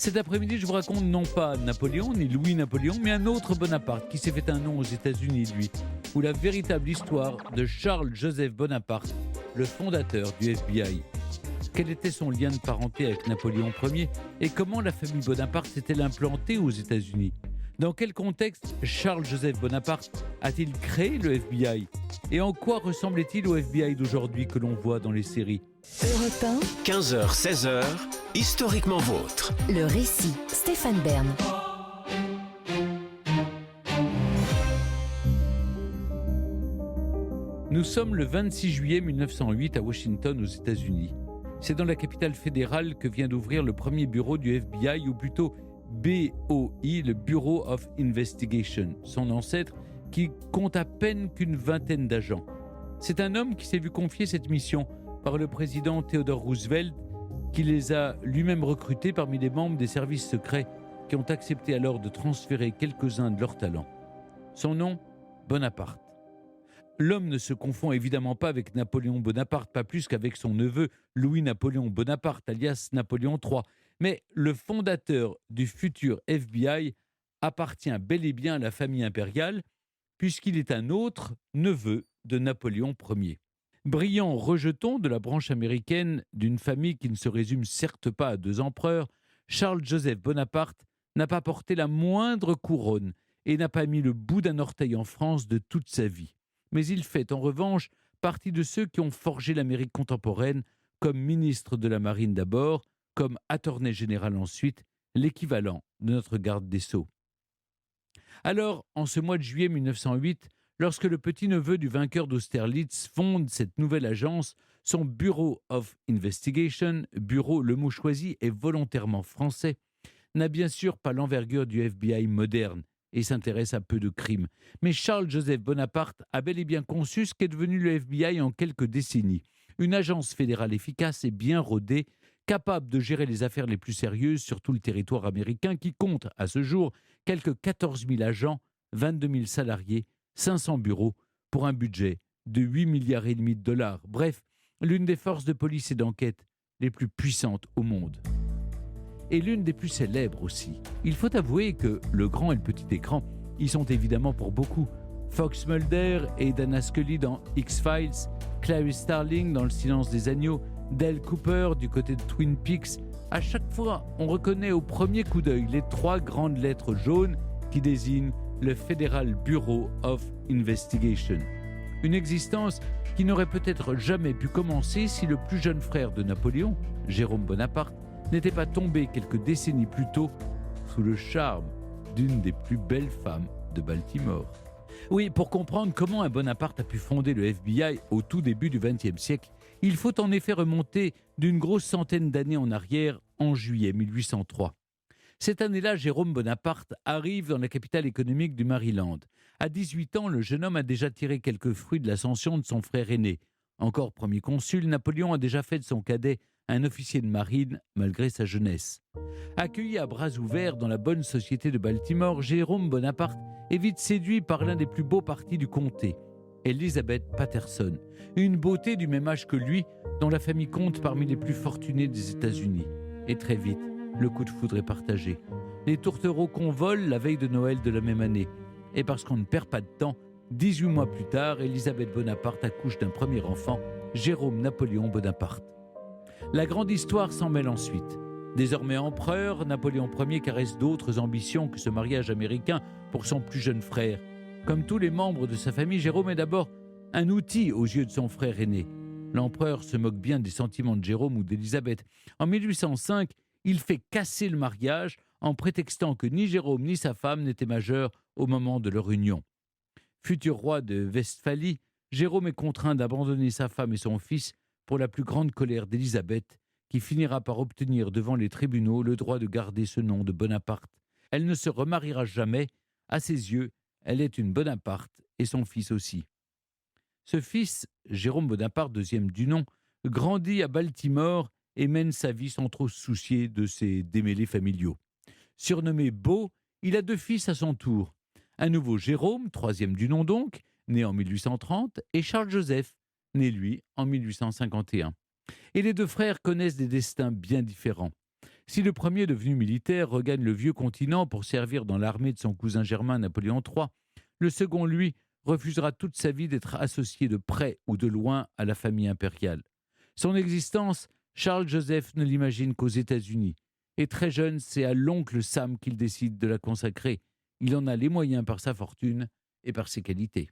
Cet après-midi, je vous raconte non pas Napoléon ni Louis-Napoléon, mais un autre Bonaparte qui s'est fait un nom aux États-Unis, lui, ou la véritable histoire de Charles-Joseph Bonaparte, le fondateur du FBI. Quel était son lien de parenté avec Napoléon Ier et comment la famille Bonaparte s'est-elle implantée aux États-Unis? Dans quel contexte Charles-Joseph Bonaparte a-t-il créé le FBI? Et en quoi ressemblait-il au FBI d'aujourd'hui que l'on voit dans les séries? Europe 1, 15h, 16h, historiquement vôtre. le récit, Stéphane Bern. Nous sommes le 26 juillet 1908 à Washington, aux États-Unis. C'est dans la capitale fédérale que vient d'ouvrir le premier bureau du FBI, ou plutôt BOI, le Bureau of Investigation, son ancêtre, qui compte à peine qu'une vingtaine d'agents. C'est un homme qui s'est vu confier cette mission par le président Theodore Roosevelt, qui les a lui-même recrutés parmi les membres des services secrets qui ont accepté alors de transférer quelques-uns de leurs talents. Son nom, Bonaparte. L'homme ne se confond évidemment pas avec Napoléon Bonaparte, pas plus qu'avec son neveu Louis-Napoléon Bonaparte, alias Napoléon III. Mais le fondateur du futur FBI appartient bel et bien à la famille impériale, puisqu'il est un autre neveu de Napoléon Ier. Brillant rejeton de la branche américaine d'une famille qui ne se résume certes pas à 2 empereurs, Charles-Joseph Bonaparte n'a pas porté la moindre couronne et n'a pas mis le bout d'un orteil en France de toute sa vie. Mais il fait en revanche partie de ceux qui ont forgé l'Amérique contemporaine, comme ministre de la Marine d'abord, comme attorney général ensuite, l'équivalent de notre garde des Sceaux. Alors, en ce mois de juillet 1908, lorsque le petit-neveu du vainqueur d'Austerlitz fonde cette nouvelle agence, son Bureau of Investigation, bureau le mot choisi est volontairement français, n'a bien sûr pas l'envergure du FBI moderne et s'intéresse à peu de crimes. Mais Charles-Joseph Bonaparte a bel et bien conçu ce qu'est devenu le FBI en quelques décennies. Une agence fédérale efficace et bien rodée, capable de gérer les affaires les plus sérieuses sur tout le territoire américain, qui compte à ce jour quelques 14 000 agents, 22 000 salariés, 500 bureaux, pour un budget de 8,5 milliards de dollars. Bref, l'une des forces de police et d'enquête les plus puissantes au monde. Et l'une des plus célèbres aussi. Il faut avouer que le grand et le petit écran y sont évidemment pour beaucoup. Fox Mulder et Dana Scully dans X-Files, Clarice Starling dans Le Silence des agneaux, Dale Cooper du côté de Twin Peaks. À chaque fois, on reconnaît au premier coup d'œil les 3 grandes lettres jaunes qui désignent le Federal Bureau of Investigation. Une existence qui n'aurait peut-être jamais pu commencer si le plus jeune frère de Napoléon, Jérôme Bonaparte, n'était pas tombé quelques décennies plus tôt sous le charme d'une des plus belles femmes de Baltimore. Oui, pour comprendre comment un Bonaparte a pu fonder le FBI au tout début du XXe siècle, il faut en effet remonter d'une grosse centaine d'années en arrière, en juillet 1803. Cette année-là, Jérôme Bonaparte arrive dans la capitale économique du Maryland. À 18 ans, le jeune homme a déjà tiré quelques fruits de l'ascension de son frère aîné. Encore premier consul, Napoléon a déjà fait de son cadet un officier de marine malgré sa jeunesse. Accueilli à bras ouverts dans la bonne société de Baltimore, Jérôme Bonaparte est vite séduit par l'un des plus beaux partis du comté, Elizabeth Patterson, une beauté du même âge que lui, dont la famille compte parmi les plus fortunées des États-Unis. Et très vite, le coup de foudre est partagé. Les tourtereaux convolent la veille de Noël de la même année. Et parce qu'on ne perd pas de temps, 18 mois plus tard, Elizabeth Bonaparte accouche d'un premier enfant, Jérôme Napoléon Bonaparte. La grande histoire s'en mêle ensuite. Désormais empereur, Napoléon Ier caresse d'autres ambitions que ce mariage américain pour son plus jeune frère. Comme tous les membres de sa famille, Jérôme est d'abord un outil aux yeux de son frère aîné. L'empereur se moque bien des sentiments de Jérôme ou d'Élisabeth. En 1805, il fait casser le mariage en prétextant que ni Jérôme ni sa femme n'étaient majeurs au moment de leur union. Futur roi de Westphalie, Jérôme est contraint d'abandonner sa femme et son fils pour la plus grande colère d'Élisabeth, qui finira par obtenir devant les tribunaux le droit de garder ce nom de Bonaparte. Elle ne se remariera jamais. À ses yeux, elle est une Bonaparte et son fils aussi. Ce fils, Jérôme Bonaparte, deuxième du nom, grandit à Baltimore et mène sa vie sans trop se soucier de ses démêlés familiaux. Surnommé Beau, il a 2 fils à son tour. Un nouveau Jérôme, troisième du nom donc, né en 1830, et Charles-Joseph, né lui en 1851. Et les 2 frères connaissent des destins bien différents. Si le premier, devenu militaire, regagne le vieux continent pour servir dans l'armée de son cousin germain Napoléon III, le second, lui, refusera toute sa vie d'être associé de près ou de loin à la famille impériale. Son existence, Charles-Joseph ne l'imagine qu'aux États-Unis. Et très jeune, c'est à l'oncle Sam qu'il décide de la consacrer. Il en a les moyens par sa fortune et par ses qualités.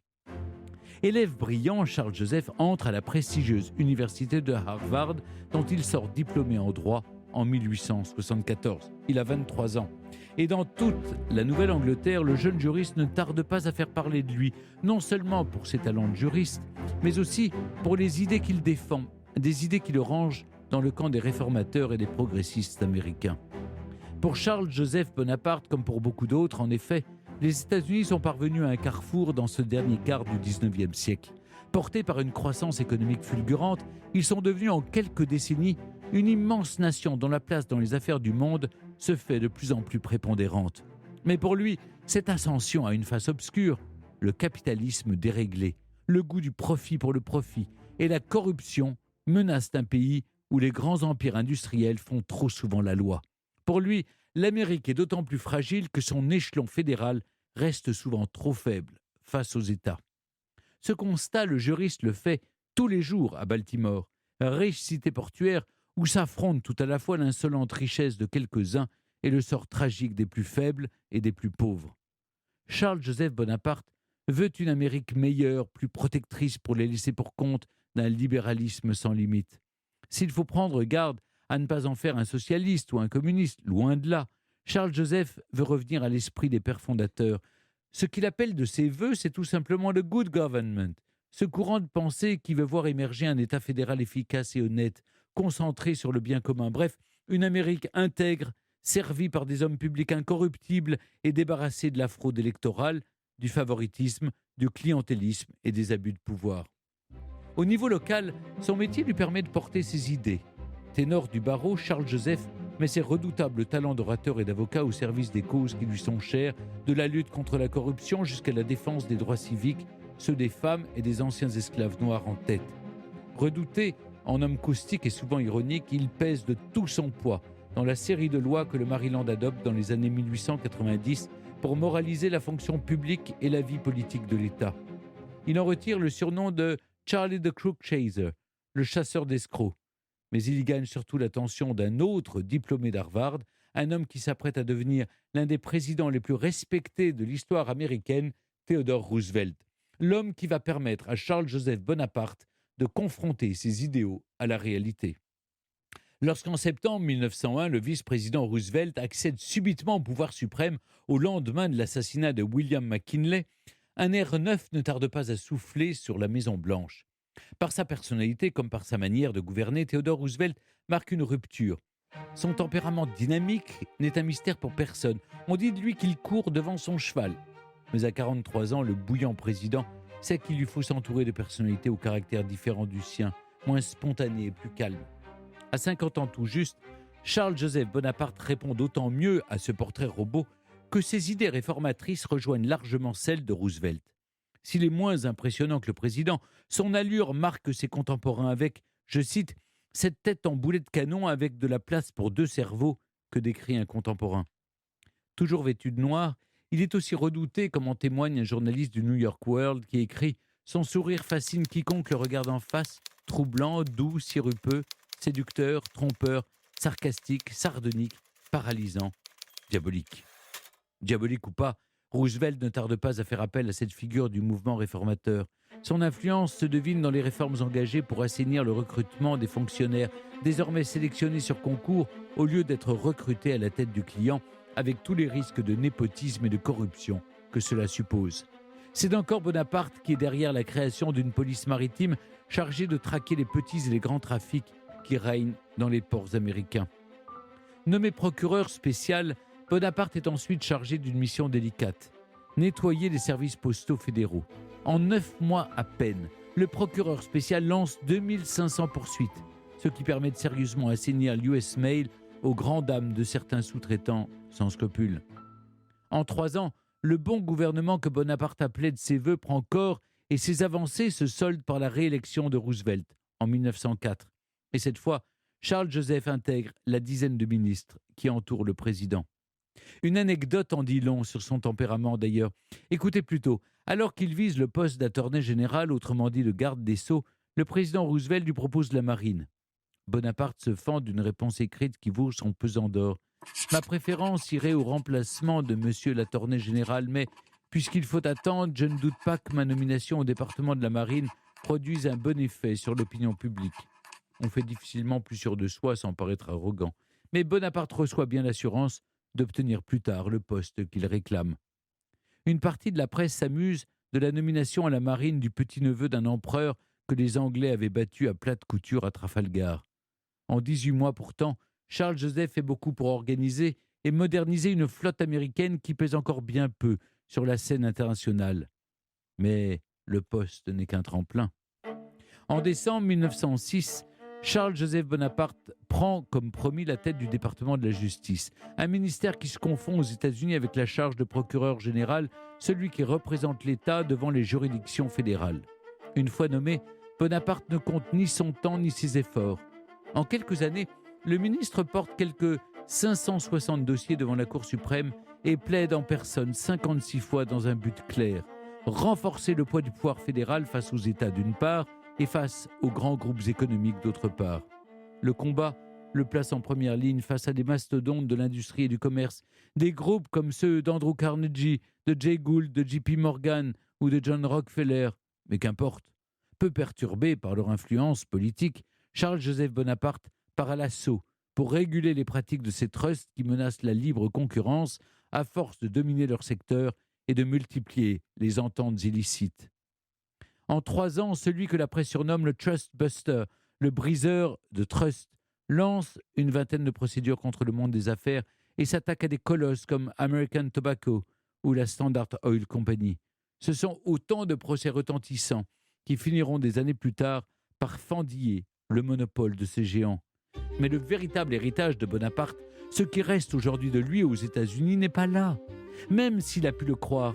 Élève brillant, Charles-Joseph entre à la prestigieuse université de Harvard, dont il sort diplômé en droit en 1874. Il a 23 ans. Et dans toute la Nouvelle-Angleterre, le jeune juriste ne tarde pas à faire parler de lui, non seulement pour ses talents de juriste, mais aussi pour les idées qu'il défend, des idées qui le rangent dans le camp des réformateurs et des progressistes américains. Pour Charles-Joseph Bonaparte, comme pour beaucoup d'autres, en effet, les États-Unis sont parvenus à un carrefour dans ce dernier quart du XIXe siècle. Portés par une croissance économique fulgurante, ils sont devenus en quelques décennies une immense nation dont la place dans les affaires du monde se fait de plus en plus prépondérante. Mais pour lui, cette ascension a une face obscure, le capitalisme déréglé, le goût du profit pour le profit et la corruption menacent un pays où les grands empires industriels font trop souvent la loi. Pour lui, l'Amérique est d'autant plus fragile que son échelon fédéral reste souvent trop faible face aux États. Ce constat, le juriste le fait tous les jours à Baltimore, riche cité portuaire où s'affrontent tout à la fois l'insolente richesse de quelques-uns et le sort tragique des plus faibles et des plus pauvres. Charles-Joseph Bonaparte veut une Amérique meilleure, plus protectrice pour les laisser pour compte d'un libéralisme sans limite. S'il faut prendre garde à ne pas en faire un socialiste ou un communiste, loin de là, Charles-Joseph veut revenir à l'esprit des pères fondateurs. Ce qu'il appelle de ses vœux, c'est tout simplement le good government, ce courant de pensée qui veut voir émerger un État fédéral efficace et honnête, concentré sur le bien commun. Bref, une Amérique intègre, servie par des hommes publics incorruptibles et débarrassée de la fraude électorale, du favoritisme, du clientélisme et des abus de pouvoir. Au niveau local, son métier lui permet de porter ses idées. Ténor du barreau, Charles-Joseph met ses redoutables talents d'orateur et d'avocat au service des causes qui lui sont chères, de la lutte contre la corruption jusqu'à la défense des droits civiques, ceux des femmes et des anciens esclaves noirs en tête. Redouté, en homme caustique et souvent ironique, il pèse de tout son poids dans la série de lois que le Maryland adopte dans les années 1890 pour moraliser la fonction publique et la vie politique de l'État. Il en retire le surnom de Charlie the Crook Chaser, le chasseur d'escrocs. Mais il y gagne surtout l'attention d'un autre diplômé d'Harvard, un homme qui s'apprête à devenir l'un des présidents les plus respectés de l'histoire américaine, Theodore Roosevelt. L'homme qui va permettre à Charles-Joseph Bonaparte de confronter ses idéaux à la réalité. Lorsqu'en septembre 1901, le vice-président Roosevelt accède subitement au pouvoir suprême au lendemain de l'assassinat de William McKinley, un air neuf ne tarde pas à souffler sur la Maison-Blanche. Par sa personnalité comme par sa manière de gouverner, Theodore Roosevelt marque une rupture. Son tempérament dynamique n'est un mystère pour personne. On dit de lui qu'il court devant son cheval. Mais à 43 ans, le bouillant président sait qu'il lui faut s'entourer de personnalités au caractère différent du sien, moins spontanées et plus calmes. À 50 ans tout juste, Charles-Joseph Bonaparte répond d'autant mieux à ce portrait robot que ses idées réformatrices rejoignent largement celles de Roosevelt. S'il est moins impressionnant que le président, son allure marque ses contemporains avec, je cite, « cette tête en boulet de canon avec de la place pour deux cerveaux » que décrit un contemporain. Toujours vêtu de noir, il est aussi redouté, comme en témoigne un journaliste du New York World qui écrit « Son sourire fascine quiconque le regarde en face, troublant, doux, sirupeux, séducteur, trompeur, sarcastique, sardonique, paralysant, diabolique. » Diabolique ou pas, Roosevelt ne tarde pas à faire appel à cette figure du mouvement réformateur. Son influence se devine dans les réformes engagées pour assainir le recrutement des fonctionnaires, désormais sélectionnés sur concours au lieu d'être recrutés à la tête du client, avec tous les risques de népotisme et de corruption que cela suppose. C'est encore Bonaparte qui est derrière la création d'une police maritime chargée de traquer les petits et les grands trafics qui règnent dans les ports américains. Nommé procureur spécial, Bonaparte est ensuite chargé d'une mission délicate, nettoyer les services postaux fédéraux. En 9 mois à peine, le procureur spécial lance 2500 poursuites, ce qui permet de sérieusement assainir l'US Mail aux grandes dames de certains sous-traitants sans scrupules. En 3 ans, le bon gouvernement que Bonaparte appelait de ses vœux prend corps et ses avancées se soldent par la réélection de Roosevelt en 1904. Et cette fois, Charles-Joseph intègre la dizaine de ministres qui entourent le président. Une anecdote en dit long sur son tempérament d'ailleurs. Écoutez plutôt, alors qu'il vise le poste d'attorney général, autrement dit le garde des Sceaux, le président Roosevelt lui propose la marine. Bonaparte se fend d'une réponse écrite qui vaut son pesant d'or. Ma préférence irait au remplacement de monsieur l'attorney général, mais puisqu'il faut attendre, je ne doute pas que ma nomination au département de la marine produise un bon effet sur l'opinion publique. On fait difficilement plus sûr de soi sans paraître arrogant. Mais Bonaparte reçoit bien l'assurance d'obtenir plus tard le poste qu'il réclame. Une partie de la presse s'amuse de la nomination à la marine du petit-neveu d'un empereur que les Anglais avaient battu à plate couture à Trafalgar. En 18 mois pourtant, Charles-Joseph fait beaucoup pour organiser et moderniser une flotte américaine qui pèse encore bien peu sur la scène internationale. Mais le poste n'est qu'un tremplin. En décembre 1906, Charles-Joseph Bonaparte prend, comme promis, la tête du département de la justice, un ministère qui se confond aux États-Unis avec la charge de procureur général, celui qui représente l'État devant les juridictions fédérales. Une fois nommé, Bonaparte ne compte ni son temps ni ses efforts. En quelques années, le ministre porte quelques 560 dossiers devant la Cour suprême et plaide en personne 56 fois dans un but clair: renforcer le poids du pouvoir fédéral face aux États d'une part et face aux grands groupes économiques d'autre part. Le combat le place en première ligne face à des mastodontes de l'industrie et du commerce, des groupes comme ceux d'Andrew Carnegie, de Jay Gould, de J.P. Morgan ou de John Rockefeller. Mais qu'importe. Peu perturbé par leur influence politique, Charles-Joseph Bonaparte part à l'assaut pour réguler les pratiques de ces trusts qui menacent la libre concurrence à force de dominer leur secteur et de multiplier les ententes illicites. En 3 ans, celui que la presse surnomme le Trust Buster, le briseur de trust, lance une vingtaine de procédures contre le monde des affaires et s'attaque à des colosses comme American Tobacco ou la Standard Oil Company. Ce sont autant de procès retentissants qui finiront des années plus tard par fendiller le monopole de ces géants. Mais le véritable héritage de Bonaparte, ce qui reste aujourd'hui de lui aux États-Unis, n'est pas là. Même s'il a pu le croire,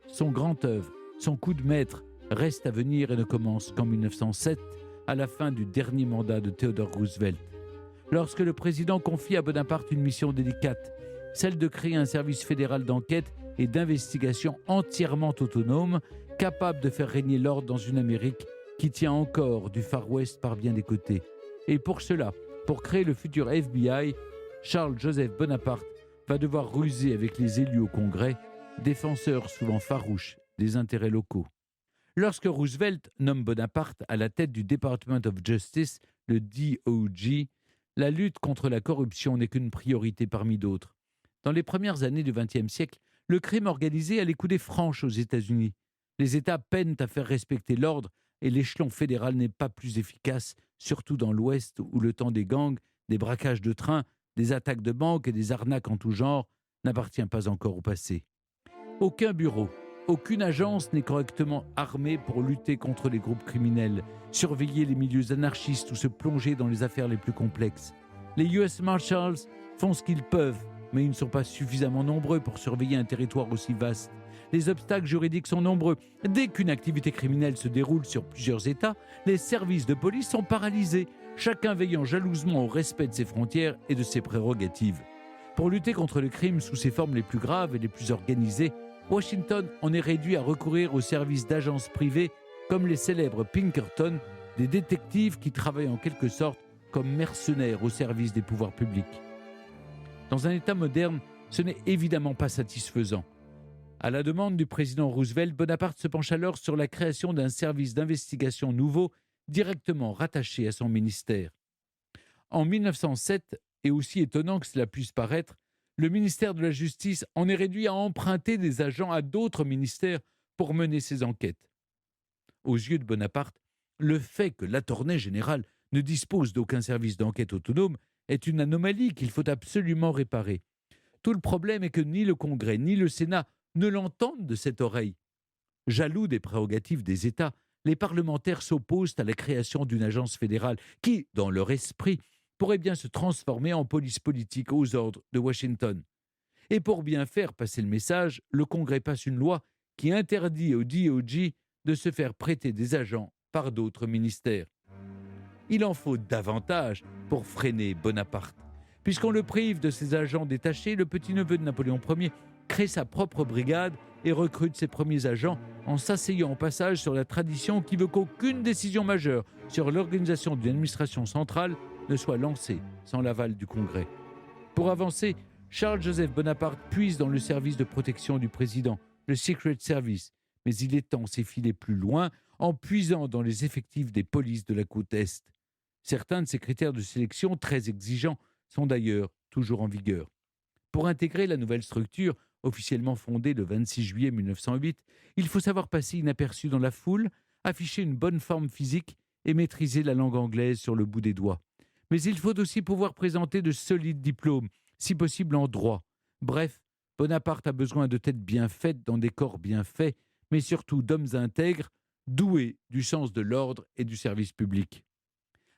son grand œuvre, son coup de maître, reste à venir et ne commence qu'en 1907, à la fin du dernier mandat de Theodore Roosevelt. Lorsque le président confie à Bonaparte une mission délicate, celle de créer un service fédéral d'enquête et d'investigation entièrement autonome, capable de faire régner l'ordre dans une Amérique qui tient encore du Far West par bien des côtés. Et pour cela, pour créer le futur FBI, Charles-Joseph Bonaparte va devoir ruser avec les élus au Congrès, défenseurs souvent farouches des intérêts locaux. Lorsque Roosevelt nomme Bonaparte à la tête du Department of Justice, le DOJ, la lutte contre la corruption n'est qu'une priorité parmi d'autres. Dans les premières années du XXe siècle, le crime organisé a les coudées franches aux États-Unis. Les États peinent à faire respecter l'ordre et l'échelon fédéral n'est pas plus efficace, surtout dans l'Ouest où le temps des gangs, des braquages de trains, des attaques de banques et des arnaques en tout genre n'appartient pas encore au passé. Aucun bureau, aucune agence n'est correctement armée pour lutter contre les groupes criminels, surveiller les milieux anarchistes ou se plonger dans les affaires les plus complexes. Les US Marshals font ce qu'ils peuvent, mais ils ne sont pas suffisamment nombreux pour surveiller un territoire aussi vaste. Les obstacles juridiques sont nombreux. Dès qu'une activité criminelle se déroule sur plusieurs États, les services de police sont paralysés, chacun veillant jalousement au respect de ses frontières et de ses prérogatives. Pour lutter contre le crime sous ses formes les plus graves et les plus organisées, Washington en est réduit à recourir aux services d'agences privées comme les célèbres Pinkerton, des détectives qui travaillent en quelque sorte comme mercenaires au service des pouvoirs publics. Dans un État moderne, ce n'est évidemment pas satisfaisant. À la demande du président Roosevelt, Bonaparte se penche alors sur la création d'un service d'investigation nouveau directement rattaché à son ministère. En 1907, et aussi étonnant que cela puisse paraître, le ministère de la Justice en est réduit à emprunter des agents à d'autres ministères pour mener ses enquêtes. Aux yeux de Bonaparte, le fait que l'attorney général ne dispose d'aucun service d'enquête autonome est une anomalie qu'il faut absolument réparer. Tout le problème est que ni le Congrès ni le Sénat ne l'entendent de cette oreille. Jaloux des prérogatives des États, les parlementaires s'opposent à la création d'une agence fédérale qui, dans leur esprit, pourrait bien se transformer en police politique aux ordres de Washington. Et pour bien faire passer le message, le Congrès passe une loi qui interdit au DOJ de se faire prêter des agents par d'autres ministères. Il en faut davantage pour freiner Bonaparte. Puisqu'on le prive de ses agents détachés, le petit-neveu de Napoléon Ier crée sa propre brigade et recrute ses premiers agents en s'asseyant au passage sur la tradition qui veut qu'aucune décision majeure sur l'organisation d'une administration centrale ne soit lancée sans l'aval du Congrès. Pour avancer, Charles-Joseph Bonaparte puise dans le service de protection du président, le Secret Service, mais il étend ses filets plus loin en puisant dans les effectifs des polices de la côte Est. Certains de ces critères de sélection, très exigeants, sont d'ailleurs toujours en vigueur. Pour intégrer la nouvelle structure, officiellement fondée le 26 juillet 1908, il faut savoir passer inaperçu dans la foule, afficher une bonne forme physique et maîtriser la langue anglaise sur le bout des doigts. Mais il faut aussi pouvoir présenter de solides diplômes, si possible en droit. Bref, Bonaparte a besoin de têtes bien faites dans des corps bien faits, mais surtout d'hommes intègres, doués du sens de l'ordre et du service public.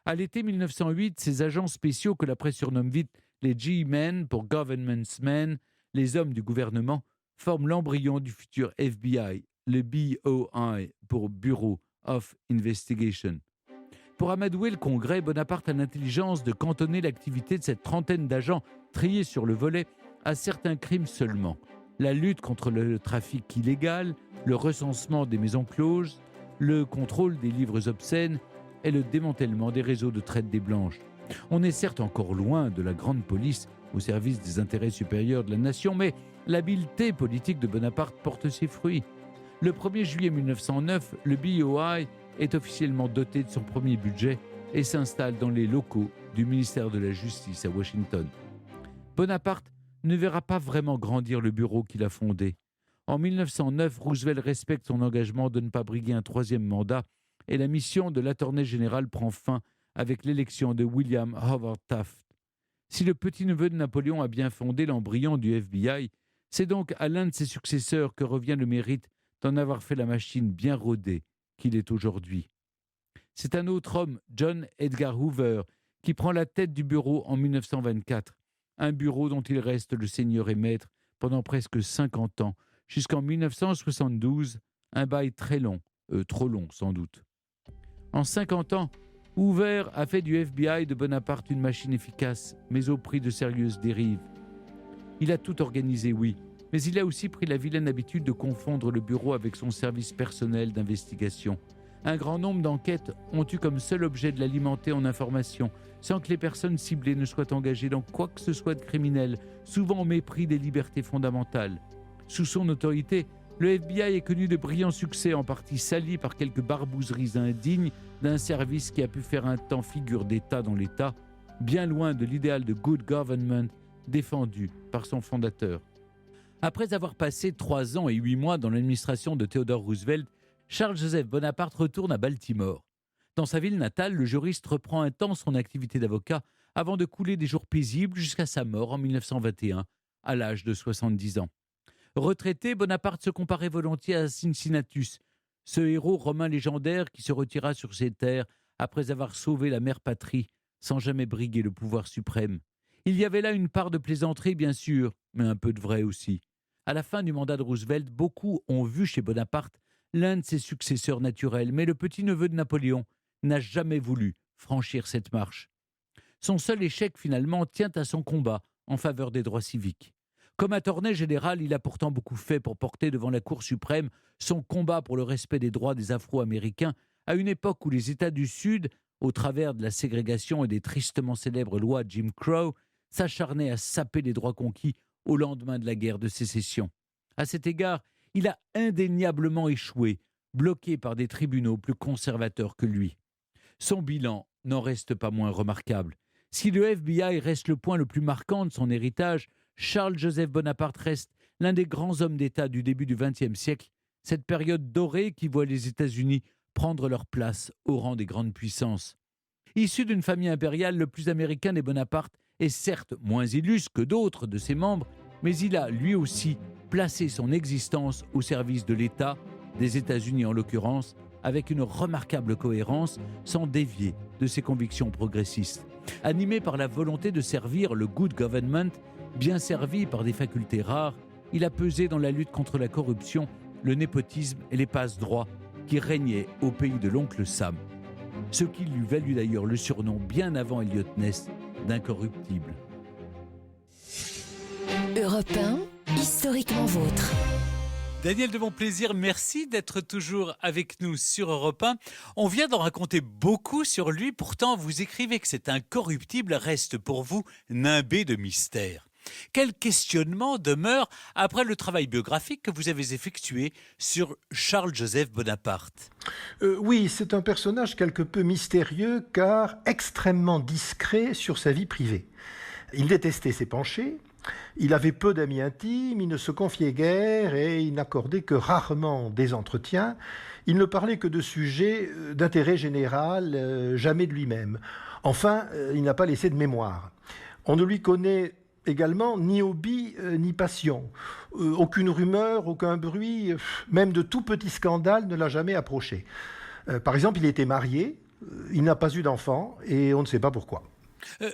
À l'été 1908, ces agents spéciaux que la presse surnomme vite les G-Men pour Government's Men, les hommes du gouvernement, forment l'embryon du futur FBI, le BOI pour Bureau of Investigation. Pour amadouer le Congrès, Bonaparte a l'intelligence de cantonner l'activité de cette trentaine d'agents triés sur le volet à certains crimes seulement. La lutte contre le trafic illégal, le recensement des maisons closes, le contrôle des livres obscènes et le démantèlement des réseaux de traite des blanches. On est certes encore loin de la grande police au service des intérêts supérieurs de la nation, mais l'habileté politique de Bonaparte porte ses fruits. Le 1er juillet 1909, le BOI est officiellement doté de son premier budget et s'installe dans les locaux du ministère de la Justice à Washington. Bonaparte ne verra pas vraiment grandir le bureau qu'il a fondé. En 1909, Roosevelt respecte son engagement de ne pas briguer un troisième mandat et la mission de l'Attorney général prend fin avec l'élection de William Howard Taft. Si le petit-neveu de Napoléon a bien fondé l'embryon du FBI, c'est donc à l'un de ses successeurs que revient le mérite d'en avoir fait la machine bien rodée qu'il est aujourd'hui. C'est un autre homme, John Edgar Hoover, qui prend la tête du bureau en 1924, un bureau dont il reste le seigneur et maître pendant presque 50 ans, jusqu'en 1972, un bail très long, trop long sans doute. En 50 ans, Hoover a fait du FBI de Bonaparte une machine efficace, mais au prix de sérieuses dérives. Il a tout organisé, oui, mais il a aussi pris la vilaine habitude de confondre le bureau avec son service personnel d'investigation. Un grand nombre d'enquêtes ont eu comme seul objet de l'alimenter en informations, sans que les personnes ciblées ne soient engagées dans quoi que ce soit de criminel, souvent au mépris des libertés fondamentales. Sous son autorité, le FBI est connu de brillants succès, en partie salis par quelques barbouzeries indignes d'un service qui a pu faire un temps figure d'État dans l'État, bien loin de l'idéal de good government défendu par son fondateur. Après avoir passé 3 ans et 8 mois dans l'administration de Theodore Roosevelt, Charles-Joseph Bonaparte retourne à Baltimore. Dans sa ville natale, le juriste reprend un temps son activité d'avocat avant de couler des jours paisibles jusqu'à sa mort en 1921, à l'âge de 70 ans. Retraité, Bonaparte se comparait volontiers à Cincinnatus, ce héros romain légendaire qui se retira sur ses terres après avoir sauvé la mère patrie sans jamais briguer le pouvoir suprême. Il y avait là une part de plaisanterie, bien sûr, mais un peu de vrai aussi. À la fin du mandat de Roosevelt, beaucoup ont vu chez Bonaparte l'un de ses successeurs naturels, mais le petit-neveu de Napoléon n'a jamais voulu franchir cette marche. Son seul échec, finalement, tient à son combat en faveur des droits civiques. Comme attorney général, il a pourtant beaucoup fait pour porter devant la Cour suprême son combat pour le respect des droits des Afro-Américains à une époque où les États du Sud, au travers de la ségrégation et des tristement célèbres lois Jim Crow, s'acharnaient à saper les droits conquis au lendemain de la guerre de sécession. À cet égard, il a indéniablement échoué, bloqué par des tribunaux plus conservateurs que lui. Son bilan n'en reste pas moins remarquable. Si le FBI reste le point le plus marquant de son héritage, Charles-Joseph Bonaparte reste l'un des grands hommes d'État du début du XXe siècle, cette période dorée qui voit les États-Unis prendre leur place au rang des grandes puissances. Issu d'une famille impériale, le plus américain des Bonaparte est certes moins illustre que d'autres de ses membres, mais il a, lui aussi, placé son existence au service de l'État, des États-Unis en l'occurrence, avec une remarquable cohérence, sans dévier de ses convictions progressistes. Animé par la volonté de servir le good government, bien servi par des facultés rares, il a pesé dans la lutte contre la corruption, le népotisme et les passe-droits qui régnaient au pays de l'oncle Sam. Ce qui lui valut d'ailleurs le surnom, bien avant Elliot Ness, d'incorruptible. Europe 1, historiquement vôtre. Daniel de Montplaisir, merci d'être toujours avec nous sur Europe 1. On vient d'en raconter beaucoup sur lui, pourtant vous écrivez que cet incorruptible reste pour vous nimbé de mystère. Quel questionnement demeure après le travail biographique que vous avez effectué sur Charles-Joseph Bonaparte ? Oui, c'est un personnage quelque peu mystérieux car extrêmement discret sur sa vie privée. Il détestait s'épancher. Il avait peu d'amis intimes, il ne se confiait guère et il n'accordait que rarement des entretiens. Il ne parlait que de sujets d'intérêt général, jamais de lui-même. Enfin, il n'a pas laissé de mémoire. On ne lui connaît également ni hobby ni passion. Aucune rumeur, aucun bruit, même de tout petits scandales ne l'a jamais approché. Par exemple, il était marié, il n'a pas eu d'enfant et on ne sait pas pourquoi.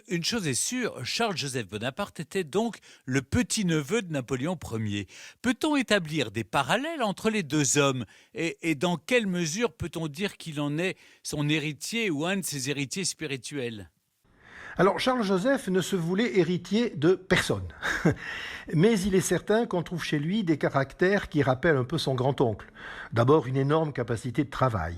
Une chose est sûre, Charles-Joseph Bonaparte était donc le petit-neveu de Napoléon Ier. Peut-on établir des parallèles entre les deux hommes et dans quelle mesure peut-on dire qu'il en est son héritier ou un de ses héritiers spirituels ? Alors, Charles-Joseph ne se voulait héritier de personne. Mais il est certain qu'on trouve chez lui des caractères qui rappellent un peu son grand-oncle. D'abord, une énorme capacité de travail,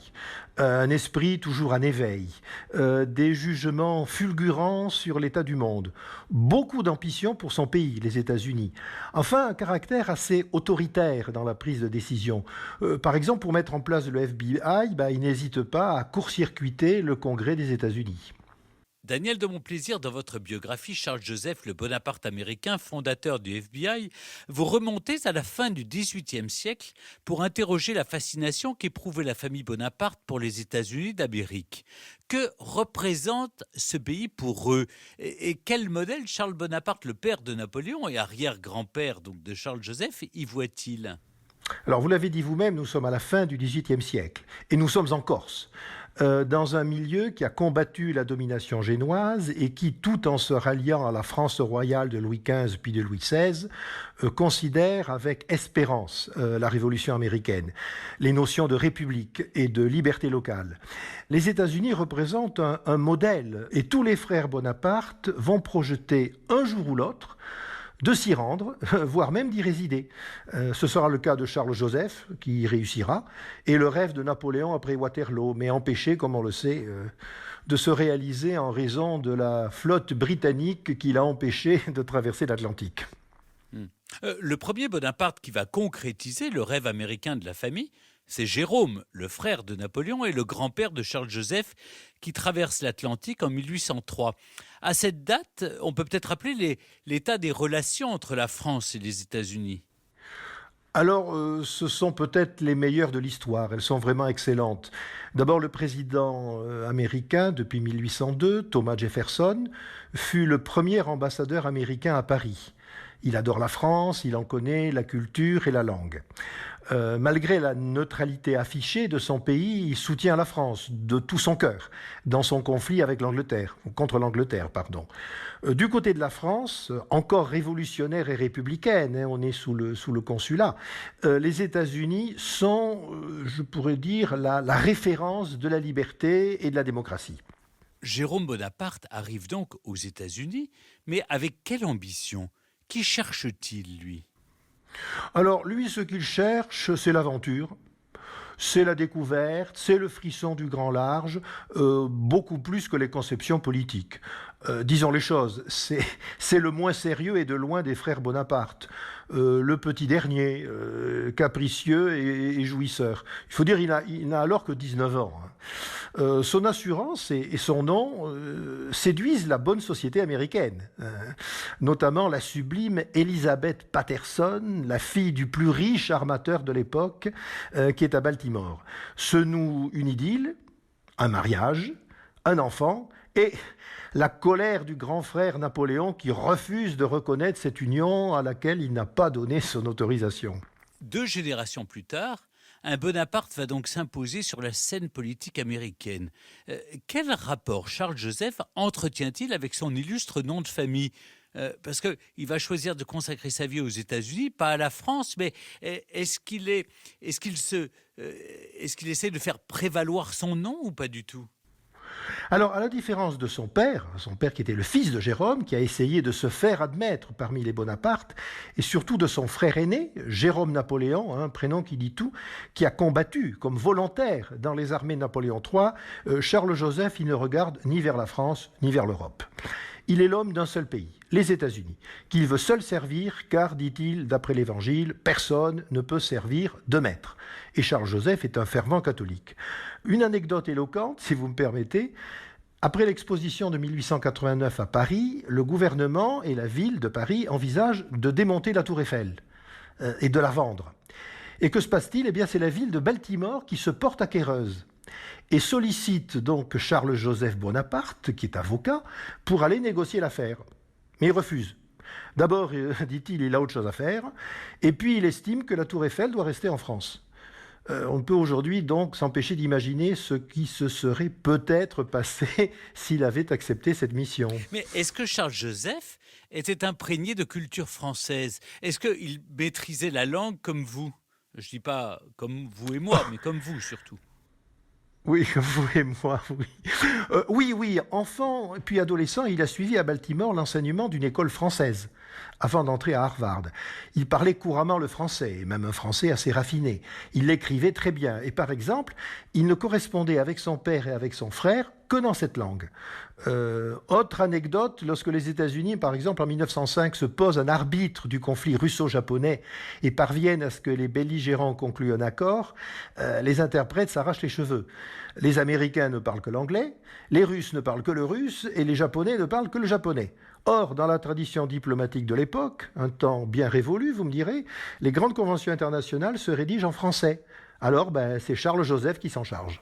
un esprit toujours en éveil, des jugements fulgurants sur l'état du monde, beaucoup d'ambition pour son pays, les États-Unis. Enfin, un caractère assez autoritaire dans la prise de décision. Par exemple, pour mettre en place le FBI, il n'hésite pas à court-circuiter le Congrès des États-Unis. Daniel de Montplaisir, dans votre biographie Charles-Joseph, le Bonaparte américain, fondateur du FBI, vous remontez à la fin du XVIIIe siècle pour interroger la fascination qu'éprouvait la famille Bonaparte pour les États-Unis d'Amérique. Que représente ce pays pour eux ? Et quel modèle Charles Bonaparte, le père de Napoléon et arrière-grand-père donc de Charles-Joseph, y voit-il ? Alors, vous l'avez dit vous-même, nous sommes à la fin du XVIIIe siècle et nous sommes en Corse. Dans un milieu qui a combattu la domination génoise et qui, tout en se ralliant à la France royale de Louis XV puis de Louis XVI, considère avec espérance la Révolution américaine, les notions de république et de liberté locale. Les États-Unis représentent un modèle et tous les frères Bonaparte vont projeter un jour ou l'autre de s'y rendre, voire même d'y résider. Ce sera le cas de Charles-Joseph, qui y réussira, et le rêve de Napoléon après Waterloo, mais empêché, comme on le sait, de se réaliser en raison de la flotte britannique qui l'a empêché de traverser l'Atlantique. Le premier Bonaparte qui va concrétiser le rêve américain de la famille, c'est Jérôme, le frère de Napoléon et le grand-père de Charles-Joseph, qui traverse l'Atlantique en 1803. À cette date, on peut peut-être rappeler l'état des relations entre la France et les États-Unis. Alors, ce sont peut-être les meilleures de l'histoire. Elles sont vraiment excellentes. D'abord, le président américain, depuis 1802, Thomas Jefferson, fut le premier ambassadeur américain à Paris. Il adore la France, il en connaît la culture et la langue. Malgré la neutralité affichée de son pays, il soutient la France de tout son cœur dans son conflit avec contre l'Angleterre. Du côté de la France, encore révolutionnaire et républicaine, on est sous le consulat, les États-Unis sont, je pourrais dire, la référence de la liberté et de la démocratie. Jérôme Bonaparte arrive donc aux États-Unis, mais avec quelle ambition ? Qui cherche-t-il, lui ? Alors, lui, ce qu'il cherche, c'est l'aventure, c'est la découverte, c'est le frisson du grand large, beaucoup plus que les conceptions politiques. Disons les choses, c'est le moins sérieux et de loin des frères Bonaparte. Le petit dernier, capricieux et jouisseur. Il faut dire, il n'a alors que 19 ans. Son assurance et son nom séduisent la bonne société américaine, notamment la sublime Elizabeth Patterson, la fille du plus riche armateur de l'époque, qui est à Baltimore. Se noue une idylle, un mariage, un enfant et la colère du grand frère Napoléon qui refuse de reconnaître cette union à laquelle il n'a pas donné son autorisation. 2 générations plus tard, un Bonaparte va donc s'imposer sur la scène politique américaine. Quel rapport Charles-Joseph entretient-il avec son illustre nom de famille ? Parce qu'il va choisir de consacrer sa vie aux États-Unis, pas à la France, mais est-ce qu'il essaie de faire prévaloir son nom ou pas du tout ? Alors, à la différence de son père qui était le fils de Jérôme, qui a essayé de se faire admettre parmi les Bonaparte, et surtout de son frère aîné, Jérôme Napoléon, un prénom qui dit tout, qui a combattu comme volontaire dans les armées de Napoléon III, Charles-Joseph, il ne regarde ni vers la France, ni vers l'Europe. Il est l'homme d'un seul pays, les États-Unis, qu'il veut seul servir, car, dit-il, d'après l'Évangile, personne ne peut servir de maître. Et Charles-Joseph est un fervent catholique. Une anecdote éloquente, si vous me permettez. Après l'exposition de 1889 à Paris, le gouvernement et la ville de Paris envisagent de démonter la Tour Eiffel et de la vendre. Et que se passe-t-il ? Eh bien, c'est la ville de Baltimore qui se porte acquéreuse et sollicite donc Charles-Joseph Bonaparte, qui est avocat, pour aller négocier l'affaire. Mais il refuse. D'abord, dit-il, il a autre chose à faire, et puis il estime que la Tour Eiffel doit rester en France. On ne peut aujourd'hui donc s'empêcher d'imaginer ce qui se serait peut-être passé s'il avait accepté cette mission. Mais est-ce que Charles-Joseph était imprégné de culture française ? Est-ce qu'il maîtrisait la langue comme vous ? Je ne dis pas comme vous et moi, mais comme vous surtout. Oui, vous et moi, oui. Oui, enfant puis adolescent, il a suivi à Baltimore l'enseignement d'une école française avant d'entrer à Harvard. Il parlait couramment le français, et même un français assez raffiné. Il l'écrivait très bien, et par exemple, il ne correspondait avec son père et avec son frère que dans cette langue. Autre anecdote, lorsque les États-Unis, par exemple, en 1905, se posent un arbitre du conflit russo-japonais et parviennent à ce que les belligérants concluent un accord, les interprètes s'arrachent les cheveux. Les Américains ne parlent que l'anglais, les Russes ne parlent que le russe et les Japonais ne parlent que le japonais. Or, dans la tradition diplomatique de l'époque, un temps bien révolu, vous me direz, les grandes conventions internationales se rédigent en français. Alors, c'est Charles-Joseph qui s'en charge.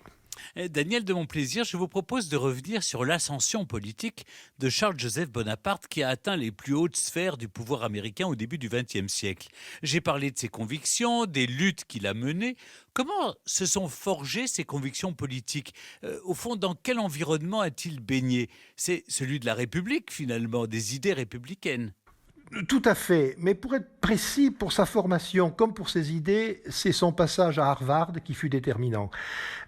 Daniel de Montplaisir, je vous propose de revenir sur l'ascension politique de Charles-Joseph Bonaparte qui a atteint les plus hautes sphères du pouvoir américain au début du XXe siècle. J'ai parlé de ses convictions, des luttes qu'il a menées. Comment se sont forgées ces convictions politiques ? Au fond, dans quel environnement a-t-il baigné ? C'est celui de la République, finalement, des idées républicaines. Tout à fait, mais pour être précis, pour sa formation comme pour ses idées, c'est son passage à Harvard qui fut déterminant.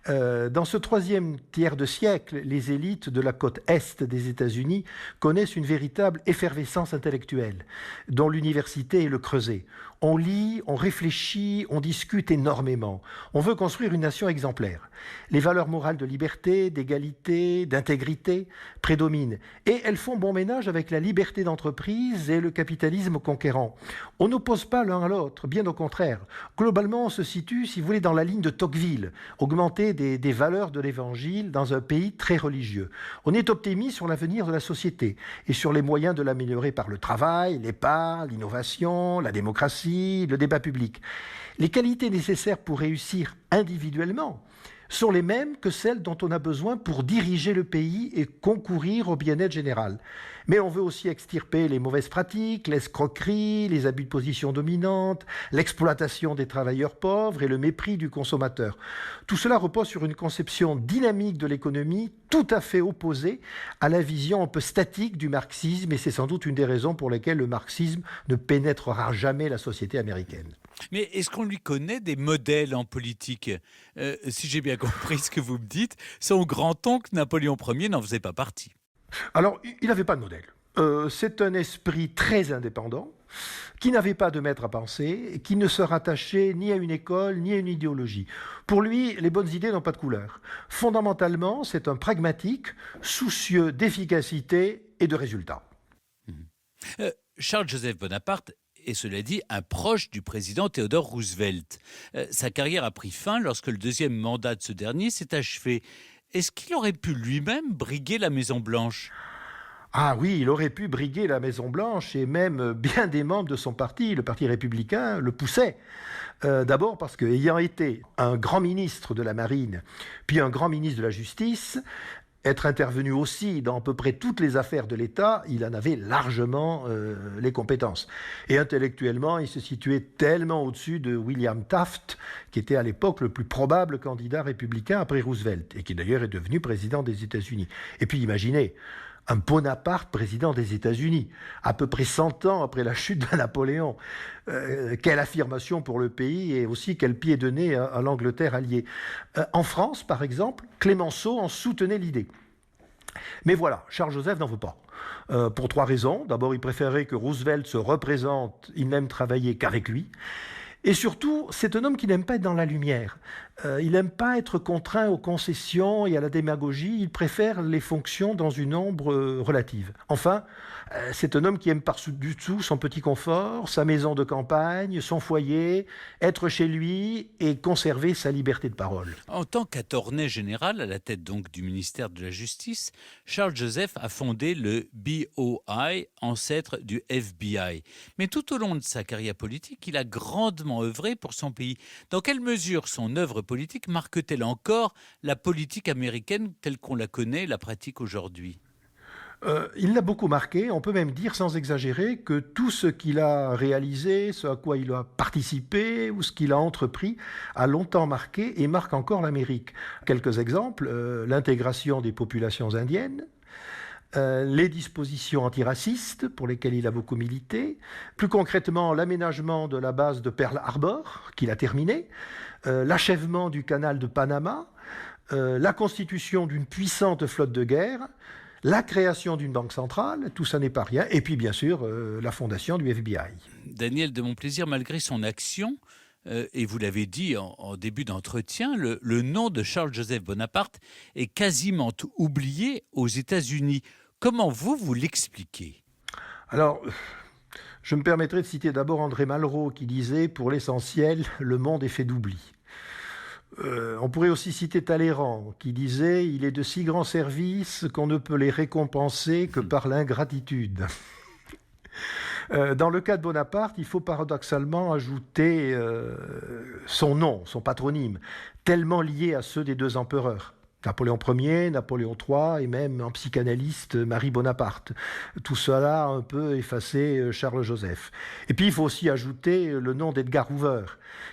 Dans ce troisième tiers de siècle, les élites de la côte est des États-Unis connaissent une véritable effervescence intellectuelle, dont l'université est le creuset. On lit, on réfléchit, on discute énormément. On veut construire une nation exemplaire. Les valeurs morales de liberté, d'égalité, d'intégrité prédominent. Et elles font bon ménage avec la liberté d'entreprise et le capitalisme conquérant. On n'oppose pas l'un à l'autre, bien au contraire. Globalement, on se situe, si vous voulez, dans la ligne de Tocqueville, augmenter des valeurs de l'Évangile dans un pays très religieux. On est optimiste sur l'avenir de la société et sur les moyens de l'améliorer par le travail, l'épargne, l'innovation, la démocratie, le débat public. Les qualités nécessaires pour réussir individuellement sont les mêmes que celles dont on a besoin pour diriger le pays et concourir au bien-être général. Mais on veut aussi extirper les mauvaises pratiques, l'escroquerie, les abus de position dominante, l'exploitation des travailleurs pauvres et le mépris du consommateur. Tout cela repose sur une conception dynamique de l'économie tout à fait opposée à la vision un peu statique du marxisme, et c'est sans doute une des raisons pour lesquelles le marxisme ne pénétrera jamais la société américaine. Mais est-ce qu'on lui connaît des modèles en politique ? Si j'ai bien compris ce que vous me dites, son grand-oncle Napoléon Ier n'en faisait pas partie. Alors, il n'avait pas de modèle. C'est un esprit très indépendant, qui n'avait pas de maître à penser, qui ne se rattachait ni à une école, ni à une idéologie. Pour lui, les bonnes idées n'ont pas de couleur. Fondamentalement, c'est un pragmatique, soucieux d'efficacité et de résultats. Charles-Joseph Bonaparte est, cela dit, un proche du président Theodore Roosevelt. Sa carrière a pris fin lorsque le deuxième mandat de ce dernier s'est achevé. Est-ce qu'il aurait pu lui-même briguer la Maison-Blanche ? Ah oui, il aurait pu briguer la Maison-Blanche et même bien des membres de son parti, le Parti républicain, le poussaient. D'abord parce qu'ayant été un grand ministre de la Marine, puis un grand ministre de la Justice, être intervenu aussi dans à peu près toutes les affaires de l'État, il en avait largement les compétences. Et intellectuellement, il se situait tellement au-dessus de William Taft, qui était à l'époque le plus probable candidat républicain après Roosevelt, et qui d'ailleurs est devenu président des États-Unis. Et puis imaginez, un Bonaparte président des États-Unis, à peu près 100 ans après la chute de Napoléon. Quelle affirmation pour le pays et aussi quel pied de nez à l'Angleterre alliée. En France, par exemple, Clémenceau en soutenait l'idée. Mais voilà, Charles-Joseph n'en veut pas. Pour 3 raisons. D'abord, il préférait que Roosevelt se représente, il n'aime travailler qu'avec lui. Et surtout, c'est un homme qui n'aime pas être dans la lumière. Il n'aime pas être contraint aux concessions et à la démagogie. Il préfère les fonctions dans une ombre relative. Enfin, c'est un homme qui aime par-dessus son petit confort, sa maison de campagne, son foyer, être chez lui et conserver sa liberté de parole. En tant qu'attorney général, à la tête donc du ministère de la Justice, Charles Joseph a fondé le BOI, ancêtre du FBI. Mais tout au long de sa carrière politique, il a grandement œuvré pour son pays. Dans quelle mesure son œuvre politique marque-t-elle encore la politique américaine telle qu'on la connaît, la pratique aujourd'hui ? Il l'a beaucoup marqué, on peut même dire sans exagérer que tout ce qu'il a réalisé, ce à quoi il a participé ou ce qu'il a entrepris a longtemps marqué et marque encore l'Amérique. Quelques exemples, l'intégration des populations indiennes, les dispositions antiracistes pour lesquelles il a beaucoup milité, plus concrètement l'aménagement de la base de Pearl Harbor qu'il a terminé, l'achèvement du canal de Panama, la constitution d'une puissante flotte de guerre, la création d'une banque centrale, tout ça n'est pas rien, et puis bien sûr la fondation du FBI. Daniel de Montplaisir, malgré son action, et vous l'avez dit en début d'entretien, le nom de Charles-Joseph Bonaparte est quasiment oublié aux États-Unis. Comment vous l'expliquez ? Alors, je me permettrai de citer d'abord André Malraux qui disait « Pour l'essentiel, le monde est fait d'oubli ». On pourrait aussi citer Talleyrand qui disait « Il est de si grands services qu'on ne peut les récompenser que par l'ingratitude ». Dans le cas de Bonaparte, il faut paradoxalement ajouter son nom, son patronyme, tellement lié à ceux des 2 empereurs. Napoléon Ier, Napoléon III et même en psychanalyste Marie Bonaparte. Tout cela a un peu effacé Charles-Joseph. Et puis il faut aussi ajouter le nom d'Edgar Hoover,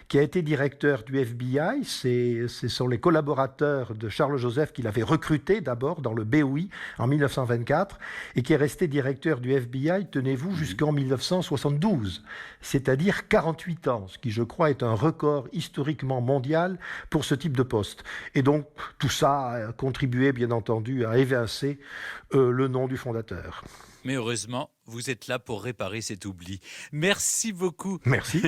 qui a été directeur du FBI. Ce sont les collaborateurs de Charles-Joseph qui l'avaient recruté d'abord dans le BOI en 1924 et qui est resté directeur du FBI, tenez-vous, jusqu'en 1972, c'est-à-dire 48 ans, ce qui je crois est un record historiquement mondial pour ce type de poste. Et donc tout ça a contribué bien entendu à évincer le nom du fondateur. Mais heureusement, vous êtes là pour réparer cet oubli. Merci beaucoup. Merci.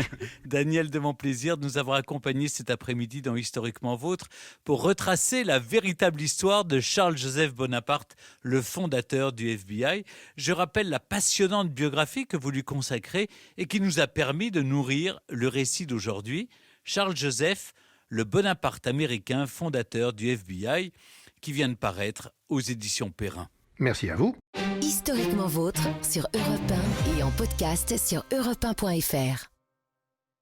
Daniel de Montplaisir, de nous avoir accompagnés cet après-midi dans Historiquement Vôtre pour retracer la véritable histoire de Charles-Joseph Bonaparte, le fondateur du FBI. Je rappelle la passionnante biographie que vous lui consacrez et qui nous a permis de nourrir le récit d'aujourd'hui. Charles-Joseph, le Bonaparte américain, fondateur du FBI, qui vient de paraître aux éditions Perrin. Merci à vous. Historiquement vôtre sur Europe 1 et en podcast sur europe1.fr.